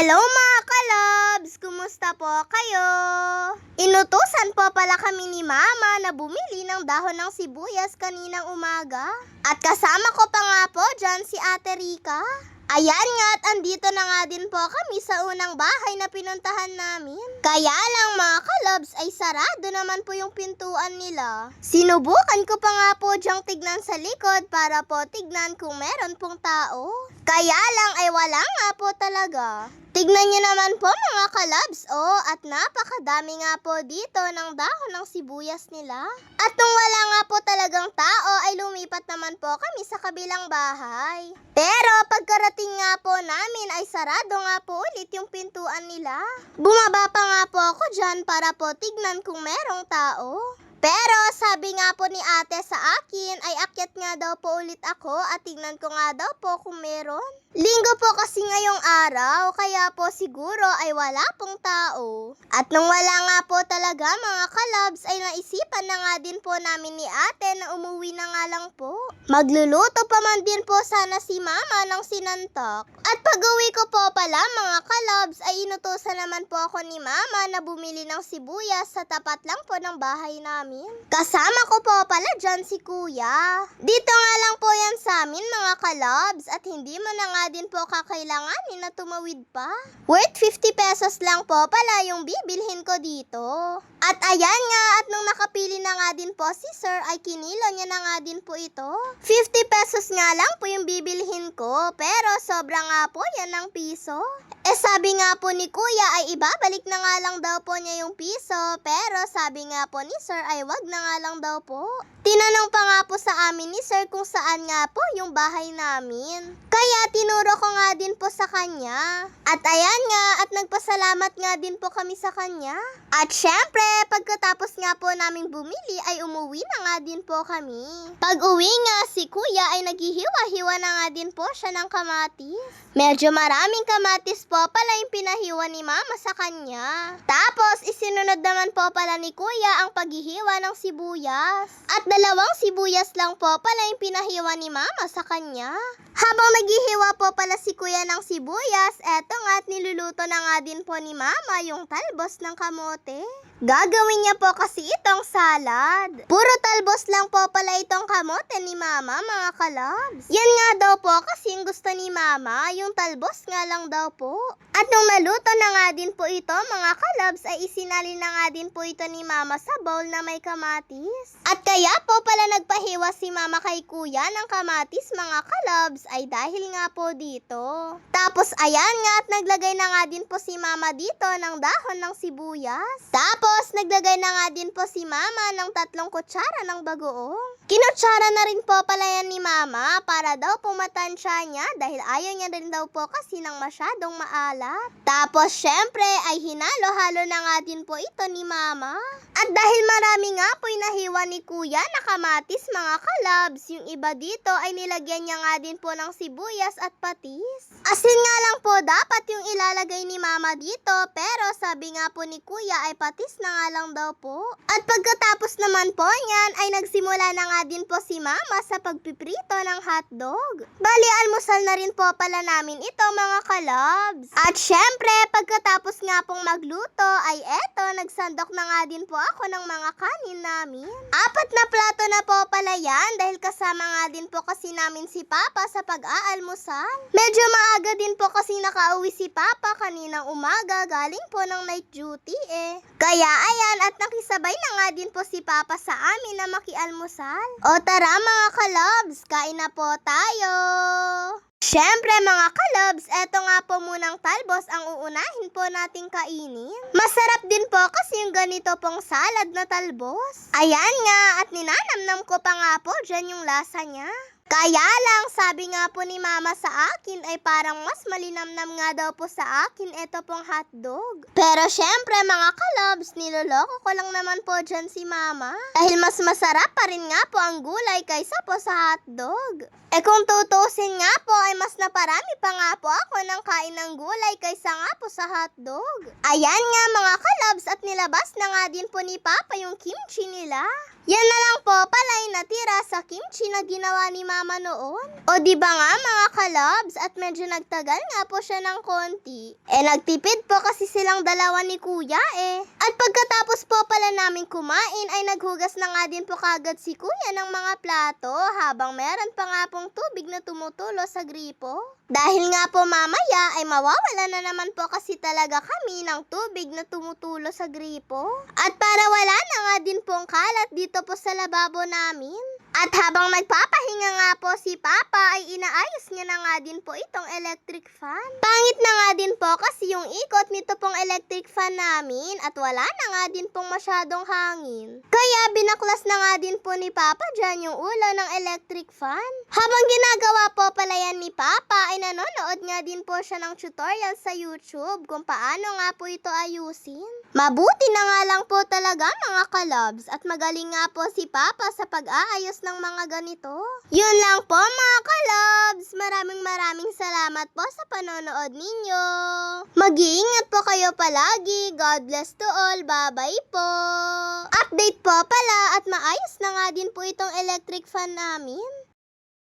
Hello mga kalabs! Kumusta po kayo? Inutusan po pala kami ni Mama na bumili ng dahon ng sibuyas kaninang umaga. At kasama ko pa nga po dyan si Ate Rica. Ayan nga at andito na nga din po kami sa unang bahay na pinuntahan namin. Kaya lang mga kalabs ay sarado naman po yung pintuan nila. Sinubukan ko pa nga po dyang tignan sa likod para po tignan kung meron pong tao. Kaya lang ay wala nga po talaga. Tignan nyo naman po mga kalabs, at napakadami nga po dito ng dahon ng sibuyas nila. At nung wala nga po talagang tao ay lumipat naman po kami sa kabilang bahay. Pero pagkarating nga po namin ay sarado nga po ulit yung pintuan nila. Bumaba pa nga po ako dyan para po tignan kung merong tao. Pero sabi nga po ni ate sa akin ay akyat nga daw po ulit ako at tignan ko nga daw po kung meron. Linggo po kasi ngayong araw kaya po siguro ay wala pong tao. At nung wala nga po talaga mga kalabs ay naisipan na nga din po namin ni ate na umuwi na nga lang po. Magluluto pa man din po sana si mama ng sinantok. At pag uwi ko po pala mga kalabs ay inutusan naman po ako ni mama na bumili ng sibuyas sa tapat lang po ng bahay namin. Kasama ko po pala dyan si kuya. Dito nga lang po yan sa amin mga kalabs at hindi mo na nga din po kakailanganin na tumawid pa. Worth 50 pesos lang po pala yung bibilhin ko dito. At ayan nga at nung nakapili na nga din po si sir ay kinilo niya na nga din po ito. 50 pesos nga lang po yung bibilhin ko pero sobra nga po yan ng piso. Sabi nga po ni kuya ay ibabalik na nga lang daw po niya yung piso pero sabi nga po ni sir ay wag na nga lang daw po. Tinanong pa nga po sa amin ni sir kung saan nga po yung bahay namin. Kaya tinuro ko nga din po sa kanya. At ayan nga at nagpasalamat nga din po kami sa kanya. At syempre pagkatapos nga po naming bumili ay umuwi na nga din po kami. Pag uwi nga si kuya ay naghihiwa-hiwa na nga din po siya ng kamatis. Medyo maraming kamatis po pala yung pinahiwa ni mama sa kanya. Tapos isinunod naman po pala ni kuya ang paghihiwa ng sibuyas. At dalawang sibuyas lang po pala yung pinahiwa ni mama sa kanya. Habang naghihiwa po pala si kuya ng sibuyas, eto nga at niluluto na nga din po ni mama yung talbos ng kamote. Gagawin niya po kasi itong salad. Puro talbos lang po pala itong kamote ni mama mga kalabs. Yan nga daw po kasi yung gusto ni mama, yung talbos nga lang daw po. At nung naluto na nga din po ito mga kalabs ay isinali na nga din po ito ni mama sa bowl na may kamatis. At kaya po pala nagpahiwa si mama kay kuya ng kamatis mga kalabs ay dahil nga po dito. Tapos ayan nga at naglagay na nga din po si mama dito ng dahon ng sibuyas. Tapos naglagay na nga din po si mama ng 3 kutsara ng bagoong. Kinutsara na rin po pala yan ni mama para daw po matansya niya dahil ayaw niya rin daw po kasi ng masyadong maalat. Tapos syempre ay hinalo-halo na nga din po ito ni mama. At dahil marami nga po inahiwa ni kuya na kamatis mga kalabs, yung iba dito ay nilagyan niya nga din po ng sibuyas at patis. Asin nga lang po dapat yung ilalagay ni mama dito pero sabi nga po ni kuya ay patis na nga lang daw po. At pagkatapos naman po niyan ay nagsimula na nga din po si mama sa pagpiprito ng hotdog. Bali almusal na rin po pala namin ito mga kalabs. At syempre pagkatapos nga pong magluto ay eto nagsandok na nga din po ako ng mga kanin namin. 4 na plato na po pala yan dahil kasama nga din po kasi namin si papa sa pag-aalmusal. Medyo maaga din po kasi nakauwi si papa kaninang umaga galing po ng night duty Kaya ayan at nakisabay na nga din po si papa sa amin na makialmusal. O tara mga kalabs, kain na po tayo! Syempre mga kalabs, eto nga po munang talbos ang uunahin po nating kainin. Masarap din po kasi yung ganito pong salad na talbos. Ayan nga at ninanamnam ko pa nga po dyan yung lasa niya. Kaya lang, sabi nga po ni mama sa akin ay parang mas malinamnam nga daw po sa akin ito pong hotdog. Pero syempre mga kalabs, niloloko ko lang naman po dyan si mama. Dahil mas masarap pa rin nga po ang gulay kaysa po sa hotdog. Kung tutusin nga po ay mas naparami pa nga po ako ng kain ng gulay kaysa nga po sa hotdog. Ayan nga mga kalabs at nilabas na nga din po ni papa yung kimchi nila. Yan na lang po pala yung natira sa kimchi na ginawa ni Mama noon. O di ba nga mga kalabs, at medyo nagtagal nga po siya ng konti. Nagtipid po kasi silang dalawa ni Kuya At pagkatapos po pala namin kumain ay naghugas na nga din po kagad si Kuya ng mga plato habang meron pa nga pong tubig na tumutulo sa gripo. Dahil nga po mamaya ay mawawala na naman po kasi talaga kami ng tubig na tumutulo sa gripo. At para wala na nga din pong kalat dito po sa lababo namin. At habang magpapahinga nga po si Papa ay inaayos niya na nga din po itong electric fan. Pangit na nga din po kasi yung ikot nito pong electric fan namin at wala na nga din pong masyadong hangin. Kaya binaklas na nga din po ni Papa dyan yung ulo ng electric fan. Habang ginagawa po pala yan ni Papa ay nanonood nga din po siya ng tutorial sa YouTube kung paano nga po ito ayusin. Mabuti na nga lang po talaga mga kalabs at magaling nga po si Papa sa pag-aayos ng mga ganito. Yun lang po mga kalabs. Maraming salamat po sa panonood ninyo. Mag-iingat po kayo palagi. God bless to all. Bye-bye po. Update po pala at maayos na nga din po itong electric fan namin.